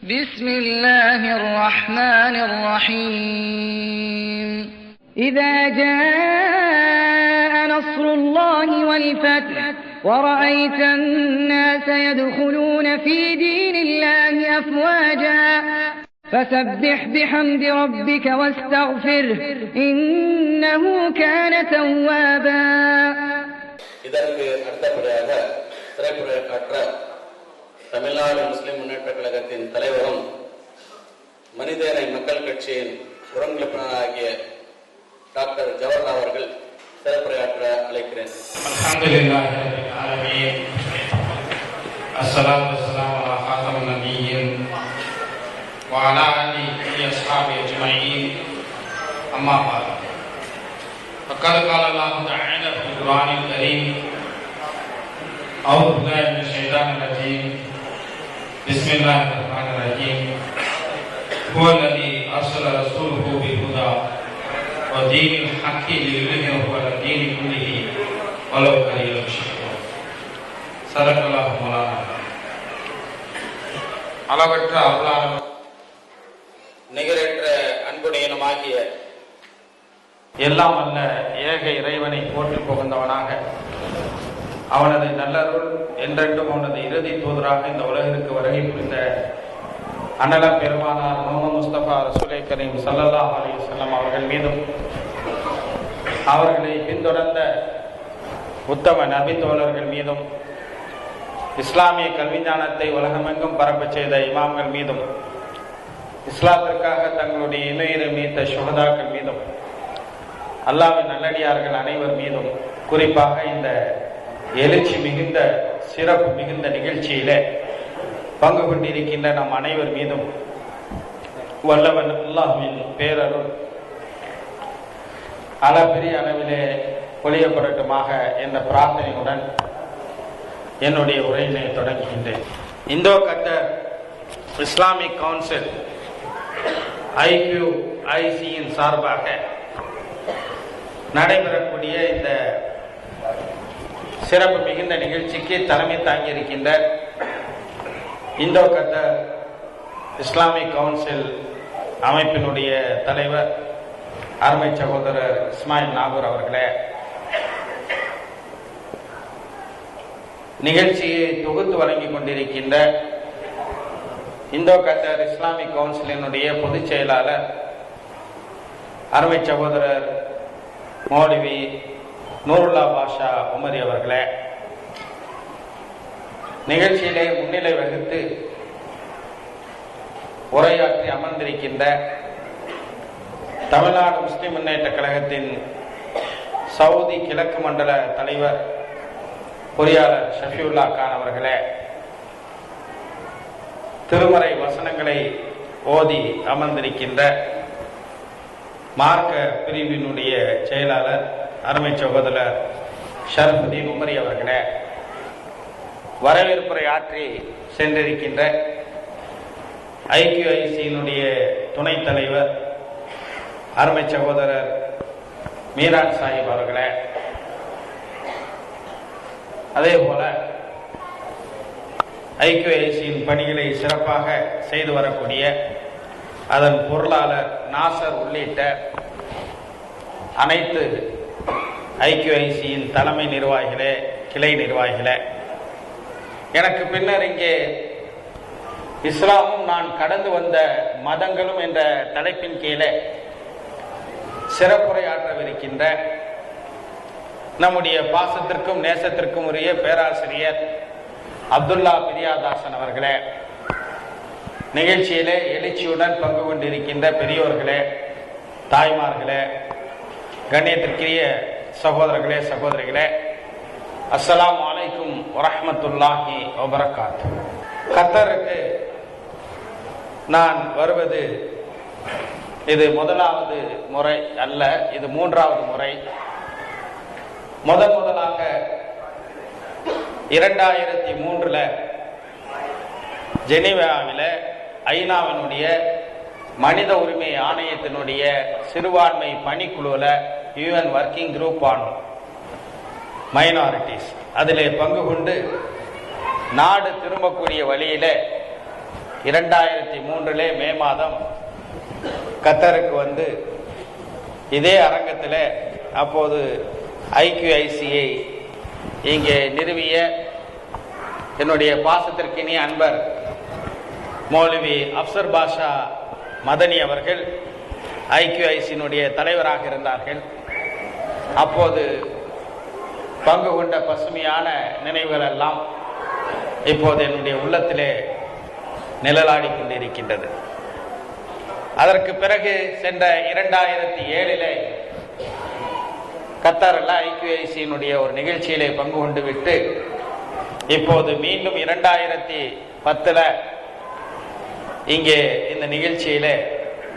بسم الله الرحمن الرحيم إذا جاء نصر الله والفتح ورأيت الناس يدخلون في دين الله أفواجا فسبح بحمد ربك واستغفره إنه كان توابا. இதற்கு அடுத்தபடியாக சிறப்புரையாற்ற தமிழ்நாடு முஸ்லிம் முன்னேற்ற கழகத்தின் தலைவரும் மனிதநேய மக்கள் கட்சியின் உடன்பிறப்பாளராகிய டாக்டர் ஜவஹர் அவர்கள் சிறப்புரையாற்ற அழைக்கிறேன். அல்ஹம்துலில்லாஹி ரப்பில் ஆலமீன். அஸ்ஸலாத்து வஸ்ஸலாமு அலா ஃபாத்திமின் நபிய்யின் வ அலா ஆலிஹி வஸ்ஹாபிஹி அஜ்மஈன். அம்மா பஅத். ஃபக்கத் क़ால அல்லாஹு தஆலா ஃபில் குர்ஆனில் கரீம் அஊது பில்லாஹி மினஷ் ஷைத்தானிர் ரஜீம். பிஸ்மில்லாஹிர் ரஹ்மானிர் ரஹீம். ஹுவல்லதீ அர்ஸல ரசூலஹு பில் ஹுதா வ தீனில் ஹக்கி லியுத்ஹிரஹு அலா தீனி குல்லிஹி வலவ் கரிஹல் முஷ்ரிகூன். ஸதகல்லாஹு மௌலானா. அளவற்ற அருளாளர் நிகரற்ற அன்புடையனுமாகிய எல்லாம் அல்ல ஏக இறைவனை போற்றி புகழ்ந்தவனாக அவனது நல்லருள் என்றென்றும் அவனது இறுதி தூதராக இந்த உலகிற்கு வருகை புரிந்த அண்ணல பெருமானார் முஹம்மது முஸ்தபா ரசூலே கரீம் ஸல்லல்லாஹு அலைஹி வஸல்லம் அவர்கள் மீதும் அவர்களை பின்தொடர்ந்த உத்தம நபி தோழர்கள் மீதும் இஸ்லாமிய கல்விஞானத்தை உலகமெங்கும் பரப்பச் செய்த இமாம்கள் மீதும் இஸ்லாத்திற்காக தங்களுடைய இன்னுயிரை மீட்ட சுஹதாக்கள் மீதும் அல்லாஹ்வின் நல்லடியார்கள் அனைவர் மீதும் குறிப்பாக இந்த எழுச்சி மிகுந்த சிறப்பு மிகுந்த நிகழ்ச்சியில பங்கு கொண்டிருக்கின்ற நம் அனைவர் மீதும் வல்லவன் அல்லாஹ்வின் பேரருள் அளப்பெரிய அளவிலே பொழியப்படட்டுமாக என்ற பிரார்த்தனையுடன் என்னுடைய உரையினை தொடங்குகின்றேன். இந்தோ கத்தர் இஸ்லாமிக் கவுன்சில் IQIC-யின் சார்பாக நடைபெறக்கூடிய இந்த சிறப்பு மிகுந்த நிகழ்ச்சிக்கு தலைமை தாங்கியிருக்கின்ற இந்தோ கத்தர் இஸ்லாமிக் கவுன்சில் அமைப்பினுடைய தலைவர் அருமை சகோதரர் இஸ்மாயில் நாகூர் அவர்களே, நிகழ்ச்சியை தொகுத்து வழங்கிக் கொண்டிருக்கின்ற இந்தோ கத்தர் இஸ்லாமிக் கவுன்சிலினுடைய பொதுச் செயலாளர் அருமை சகோதரர் மௌலவி நூருல்லா பாஷா உமரி அவர்களே, நிகழ்ச்சியிலே முன்னிலை வகித்து உரையாற்றி அமர்ந்திருக்கின்ற தமிழ்நாடு முஸ்லிம் முன்னேற்ற கழகத்தின் சவுதி கிழக்கு மண்டல தலைவர் பொறியாளர் ஷஃபியுல்லா கான் அவர்களே, திருமறை வசனங்களை ஓதி அமர்ந்திருக்கின்ற மார்க்க பிரிவினுடைய செயலாளர் அருமை சகோதரர் ஷரஃபுதீன் உமரி அவர்களே, வரவேற்புரை ஆற்றி சென்றிருக்கின்ற IQIC-யினுடைய துணைத் தலைவர் அருமை சகோதரர் மீரான் சாஹிப் அவர்களே, அதே போல IQIC-யின் பணிகளை சிறப்பாக செய்து வரக்கூடிய அதன் பொருளாளர் நாசர் உள்ளிட்ட அனைத்து IQIC-யின் தலைமை நிர்வாகிகளே, கிளை நிர்வாகிகளே, எனக்கு பின்னர் இங்கே இஸ்லாமும் நான் கடந்து வந்த மதங்களும் என்ற தலைப்பின் கீழே சிறப்புரையாற்றவிருக்கின்ற நம்முடைய பாசத்திற்கும் நேசத்திற்கும் உரிய பேராசிரியர் அப்துல்லா பிரியாதாசன் அவர்களே, நிகழ்ச்சியிலே எழுச்சியுடன் பங்கு கொண்டிருக்கின்ற பெரியோர்களே, தாய்மார்களே, கண்ணியத்திற்குரிய சகோதரர்களே, சகோதரிகளே, அஸ்ஸலாமு அலைக்கும் வரஹ்மத்துல்லாஹி வபரகாத்துஹு. கத்தருக்கு நான் வருவது இது முதலாவது முறை அல்ல, இது மூன்றாவது முறை. முதலாக 2003 ஜெனீவாவில் ஐநாவினுடைய மனித உரிமை ஆணையத்தினுடைய சிறுபான்மை பணிக்குழுவில் UN working group on minorities அதிலே பங்கு கொண்டு நாடு திரும்பக்கூடிய வழியில 2003 மே மாதம் கத்தருக்கு வந்து இதே அரங்கத்தில் அப்போது IQICயை இங்கே நிறுவிய என்னுடைய பாசத்திற்கினிய அன்பர் மௌலவி அப்சர் பாஷா மதனி அவர்கள் IQICயினுடைய தலைவராக இருந்தார்கள். அப்போது பங்கு கொண்ட பசுமையான நினைவுகள் எல்லாம் இப்போது என்னுடைய உள்ளத்திலே நிழலாடி கொண்டிருக்கின்றது. அதற்கு பிறகு சென்ற 2007 கத்தாரில் IQICயினுடைய ஒரு நிகழ்ச்சியிலே பங்கு கொண்டு விட்டு இப்போது மீண்டும் 2010 இங்கே இந்த நிகழ்ச்சியிலே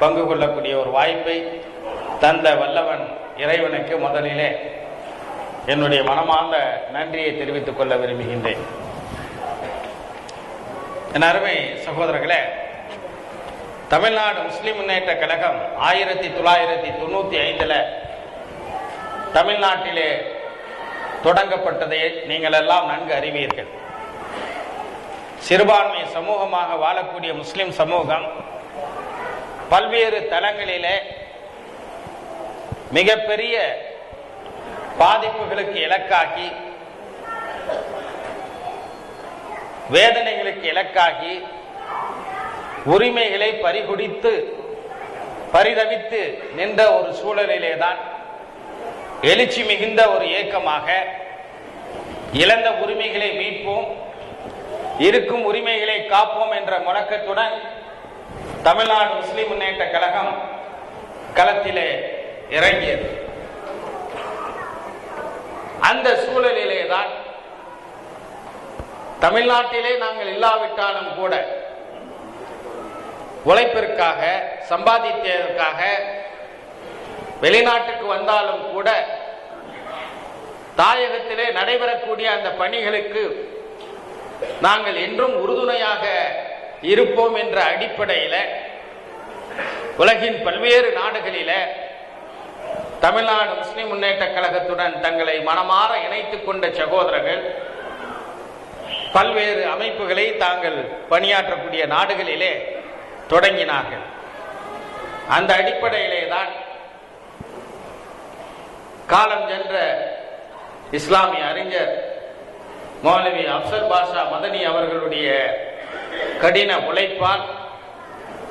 பங்கு கொள்ளக்கூடிய ஒரு வாய்ப்பை தந்த வல்லவன் இறைவனுக்கு முதலிலே என்னுடைய மனமார்ந்த நன்றியை தெரிவித்துக் கொள்ள விரும்புகின்றேன். என் அருமை சகோதரர்களே, தமிழ்நாடு முஸ்லிம் முன்னேற்ற கழகம் 1995 தமிழ்நாட்டிலே தொடங்கப்பட்டதை நீங்கள் எல்லாம் நன்கு அறிவீர்கள். சிறுபான்மை சமூகமாக வாழக்கூடிய முஸ்லிம் சமூகம் பல்வேறு தளங்களிலே மிகப்பெரிய பாதிப்புகளுக்கு இலக்காகி, வேதனைகளுக்கு இலக்காகி, உரிமைகளை பறிகுடித்து பரிதவித்து நின்ற ஒரு சூழலிலேதான் எழுச்சி மிகுந்த ஒரு இயக்கமாக இழந்த உரிமைகளை மீட்போம், இருக்கும் உரிமைகளை காப்போம் என்ற முழக்கத்துடன் தமிழ்நாடு முஸ்லிம் முன்னேற்ற கழகம் களத்திலே இறங்கியது. அந்த சூழலிலேதான் தமிழ்நாட்டிலே நாங்கள் இல்லாவிட்டாலும் கூட உழைப்பிற்காக, சம்பாதித்ததற்காக வெளிநாட்டுக்கு வந்தாலும் கூட தாயகத்திலே நடைபெறக்கூடிய அந்த பணிகளுக்கு நாங்கள் என்றும் உறுதுணையாக இருப்போம் என்ற அடிப்படையில் உலகின் பல்வேறு நாடுகளில் தமிழ்நாடு முஸ்லிம் முன்னேற்ற கழகத்துடன் தங்களை மனமாற இணைத்துக் கொண்ட சகோதரர்கள் பல்வேறு அமைப்புகளை தாங்கள் பணியாற்றக்கூடிய நாடுகளிலே தொடங்கினார்கள். அந்த அடிப்படையிலே தான் காலம் சென்ற இஸ்லாமிய அறிஞர் மௌலவி அப்சர் பாஷா மதனி அவர்களுடைய கடின உழைப்பால்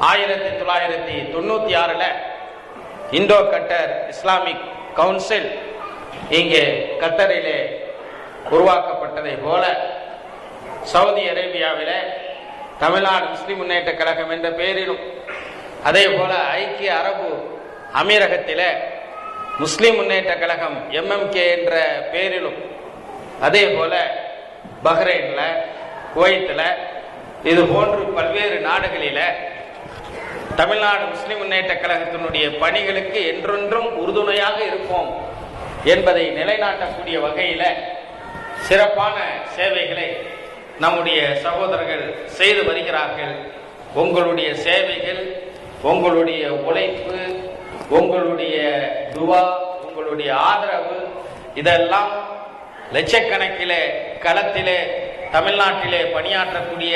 1996 இந்தோ கட்டர் இஸ்லாமிக் கவுன்சில் இங்கே கத்தரிலே உருவாக்கப்பட்டதை போல சவுதி அரேபியாவிலே தமிழ்நாடு முஸ்லிம் முன்னேற்ற கழகம் என்ற பெயரிலும், அதே போல ஐக்கிய அரபு அமீரகத்திலே முஸ்லிம் முன்னேற்ற கழகம் MMK என்ற பெயரிலும், அதே போல பஹ்ரைன்ல, குவைத்தில், இது போன்று பல்வேறு நாடுகளில் தமிழ்நாடு முஸ்லிம் முன்னேற்ற கழகத்தினுடைய பணிகளுக்கு என்றொன்றும் உறுதுணையாக இருப்போம் என்பதை நிலைநாட்டக்கூடிய வகையில் சிறப்பான சேவைகளை நம்முடைய சகோதரர்கள் செய்து வருகிறார்கள். உங்களுடைய சேவைகள், உங்களுடைய உழைப்பு, உங்களுடைய துவா, உங்களுடைய ஆதரவு, இதெல்லாம் லட்சக்கணக்கிலே களத்திலே தமிழ்நாட்டிலே பணியாற்றக்கூடிய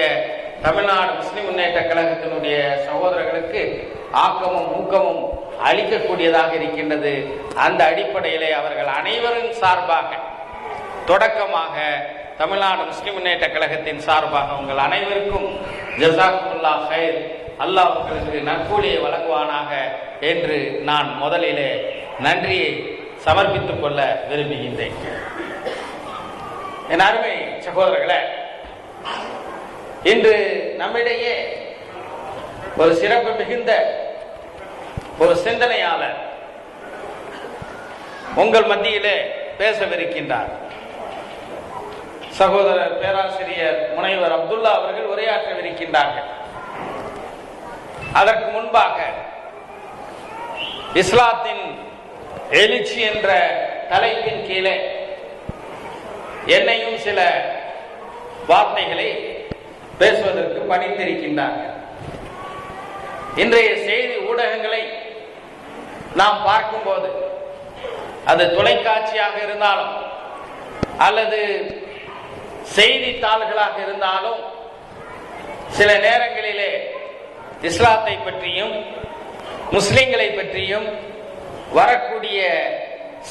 தமிழ்நாடு முஸ்லிம் முன்னேற்ற கழகத்தினுடைய சகோதரர்களுக்கு ஆக்கமும் ஊக்கமும் அளிக்கக்கூடியதாக இருக்கின்றது. அந்த அடிப்படையிலே அவர்கள் அனைவரின் சார்பாக, தொடக்கமாக தமிழ்நாடு முஸ்லிம் முன்னேற்ற கழகத்தின் சார்பாக உங்கள் அனைவருக்கும் ஜஸாக்குமுல்லாஹ் ஹைர், அல்லாஹ் உங்களுக்கு நற்கூலியை வழங்குவானாக என்று நான் முதலிலே நன்றியை சமர்ப்பித்துக் கொள்ள விரும்புகின்றேன். என் அருமை சகோதரர்களே, இன்று நம்மிடையே ஒரு சிறப்பு மிகுந்த ஒரு சிந்தனையாளர் உங்கள் மத்தியிலே பேசவிருக்கின்றார். சகோதரர் பேராசிரியர் முனைவர் அப்துல்லா அவர்கள் உரையாற்றவிருக்கின்றார்கள். அதற்கு முன்பாக இஸ்லாத்தின் எழுச்சி என்ற தலைப்பின் கீழே என்னையும் சில வார்த்தைகளை பேசுவதற்கு பணித்திருக்கின்றார்கள். இன்றைய செய்தி ஊடகங்களை நாம் பார்க்கும்போது, அது தொலைக்காட்சியாக இருந்தாலும் அல்லது செய்தித்தாள்களாக இருந்தாலும் சில நேரங்களிலே இஸ்லாத்தை பற்றியும் முஸ்லிம்களை பற்றியும் வரக்கூடிய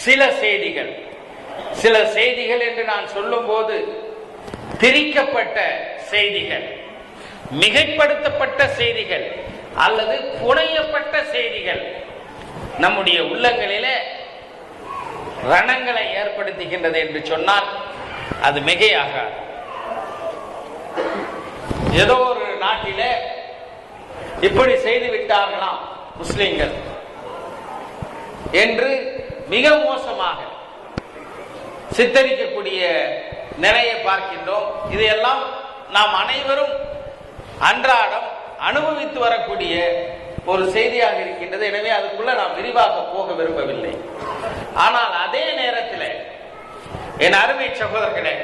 சில செய்திகள் என்று நான் சொல்லும் போது திரிக்கப்பட்ட செய்திகள், மிகைப்படுத்தப்பட்ட செய்திகள் அல்லது புனையப்பட்ட செய்திகள் நம்முடைய உள்ளங்களிலே ரணங்களை ஏற்படுத்துகின்றது என்று சொன்னால் அது மிகையாகாது. ஏதோ ஒரு நாட்டிலே இப்படி செய்து விட்டார்களாம் முஸ்லிம்கள் என்று மிக மோசமாக சித்தரிக்கக்கூடிய நிலையை பார்க்கின்றோம். இதையெல்லாம் நாம் அனைவரும் அன்றாடம் அனுபவித்து வரக்கூடிய ஒரு செய்தியாக இருக்கின்றது. எனவே அதுக்குள்ள நாம் விரிவாக போக விரும்பவில்லை. ஆனால் அதே நேரத்தில் என் அருமை சகோதரர்களே,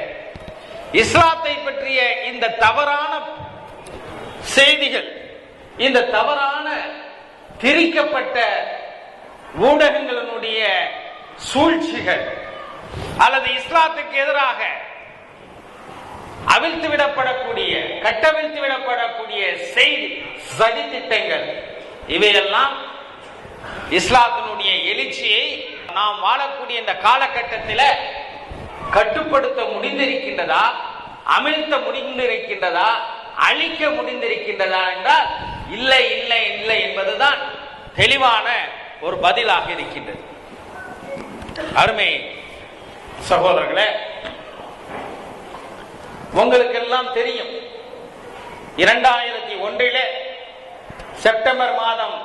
இஸ்லாத்தை பற்றிய இந்த தவறான செய்திகள், இந்த தவறான திரிக்கப்பட்ட ஊடகங்களினுடைய சூழ்ச்சிகள் அல்லது இஸ்லாத்துக்கு எதிராக அவிழ்த்து விடப்படக்கூடிய, கட்டவிழ்த்து விடப்படக்கூடிய செய்தி சதி திட்டங்கள், இவையெல்லாம் இஸ்லாத்தினுடைய எழுச்சியை நாம் வாழக்கூடிய இந்த காலகட்டத்தில் கட்டுப்படுத்த முடிந்திருக்கின்றதா, அமிழ்த்த முடிந்திருக்கின்றதா, அழிக்க முடிந்திருக்கின்றதா என்றால் இல்லை இல்லை இல்லை என்பதுதான் தெளிவான ஒரு பதிலாக இருக்கின்றது. அருமை சகோதரர்களே, உங்களுக்கெல்லாம் தெரியும், 2001 செப்டம்பர் மாதம்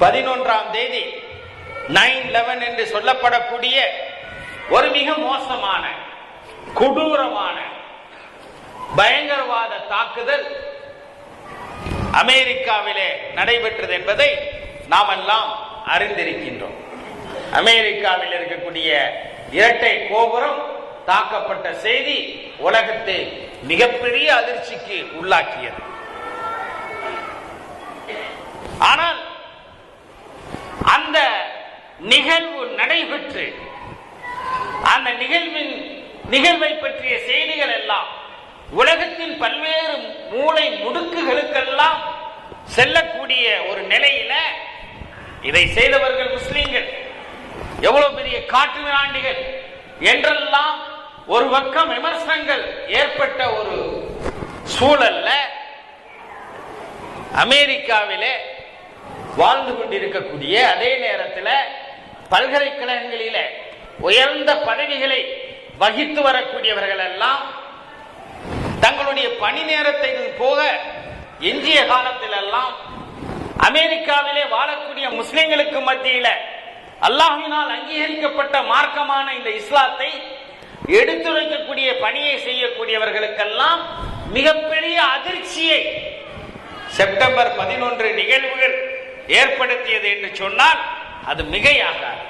11ஆம் தேதி 9/11 என்று சொல்லப்படக்கூடிய ஒரு மிக மோசமான, கொடூரமான பயங்கரவாத தாக்குதல் அமெரிக்காவிலே நடைபெற்றது என்பதை நாம் எல்லாம் அறிந்திருக்கின்றோம். அமெரிக்காவில் இருக்கக்கூடிய இரட்டை கோபுரம் தாக்கப்பட்ட செய்தி உலகத்தை மிகப்பெரிய அதிர்ச்சிக்கு உள்ளாக்கியது. ஆனால் அந்த நிகழ்வு நடைபெற்று அந்த நிகழ்வை பற்றிய செய்திகள் எல்லாம் உலகத்தின் பல்வேறு மூலை முடுக்குகளுக்கெல்லாம் செல்லக்கூடிய ஒரு நிலையில இதை செய்தவர்கள் முஸ்லிம்கள், எவ்வளவு பெரிய காட்டு மிராண்டிகள் என்றெல்லாம் ஒரு பக்கம் விமர்சனங்கள் ஏற்பட்ட ஒரு சூழல்ல அமெரிக்காவிலே வாழ்ந்து கொண்டிருக்கக்கூடிய, அதே நேரத்தில் பல்கலைக்கழகங்களிலே உயர்ந்த பதவிகளை வகித்து வரக்கூடியவர்கள் எல்லாம் தங்களுடைய பணி நேரத்தை போக எஞ்சிய காலத்தில் எல்லாம் அமெரிக்காவிலே வாழக்கூடிய முஸ்லிம்களுக்கு மத்தியில அல்லாஹ்வினால் அங்கீகரிக்கப்பட்ட மார்க்கமான இந்த இஸ்லாத்தை எடுத்துரைக்கக்கூடிய பணியை செய்யக்கூடியவர்களுக்கெல்லாம் மிகப்பெரிய அதிர்ச்சியை செப்டம்பர் 11 நிகழ்வுகள் ஏற்படுத்தியது என்று சொன்னால் அது மிகையாகாது.